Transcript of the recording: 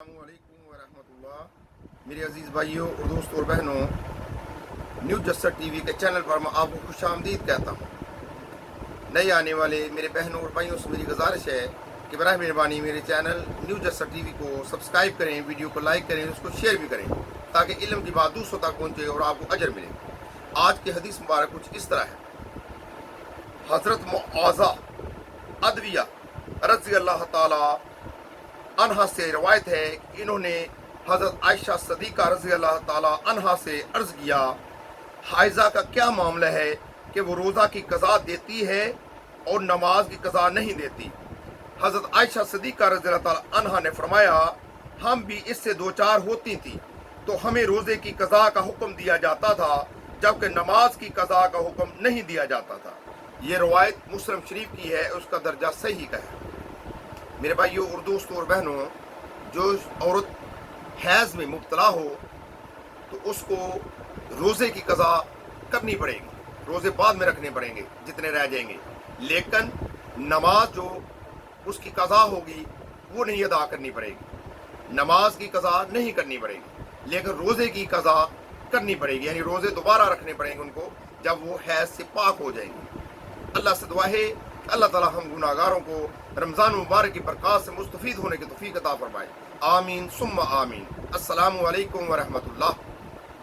السلام علیکم ورحمۃ اللہ میرے عزیز بھائیوں اور دوستوں اور بہنوں، نیوز جسر ٹی وی کے چینل پر میں آپ کو خوش آمدید کہتا ہوں۔ نئے آنے والے میرے بہنوں اور بھائیوں سے میری گزارش ہے کہ براہ مہربانی میرے چینل نیوز جسر ٹی وی کو سبسکرائب کریں، ویڈیو کو لائک کریں، اس کو شیئر بھی کریں تاکہ علم کی بات دوسروں تک پہنچے اور آپ کو اجر ملے۔ آج کی حدیث مبارک کچھ اس طرح ہے۔ حضرت معاذہ ادویہ رضی اللہ تعالی عنہا سے روایت ہے کہ انہوں نے حضرت عائشہ صدیقہ رضی اللہ تعالی عنہا سے عرض کیا، حائضہ کا کیا معاملہ ہے کہ وہ روزہ کی قضا دیتی ہے اور نماز کی قضا نہیں دیتی؟ حضرت عائشہ صدیقہ رضی اللہ تعالی عنہا نے فرمایا، ہم بھی اس سے دوچار ہوتی تھیں تو ہمیں روزے کی قضا کا حکم دیا جاتا تھا جبکہ نماز کی قضا کا حکم نہیں دیا جاتا تھا۔ یہ روایت مسلم شریف کی ہے، اس کا درجہ صحیح کا ہے۔ میرے بھائیوں اور دوستوں اور بہنوں، جو عورت حیض میں مبتلا ہو تو اس کو روزے کی قضا کرنی پڑے گی، روزے بعد میں رکھنے پڑیں گے جتنے رہ جائیں گے، لیکن نماز جو اس کی قضا ہوگی وہ نہیں ادا کرنی پڑے گی، نماز کی قضا نہیں کرنی پڑے گی، لیکن روزے کی قضا کرنی پڑے گی، یعنی روزے دوبارہ رکھنے پڑیں گے ان کو جب وہ حیض سے پاک ہو جائیں گے۔ اللہ سے دعا ہے کہ اللہ تعالی ہم گناہ گاروں کو رمضان مبارک کی برکات سے مستفید ہونے کی توفیق عطا فرمائے۔ آمین ثم آمین۔ السلام علیکم ورحمۃ اللہ۔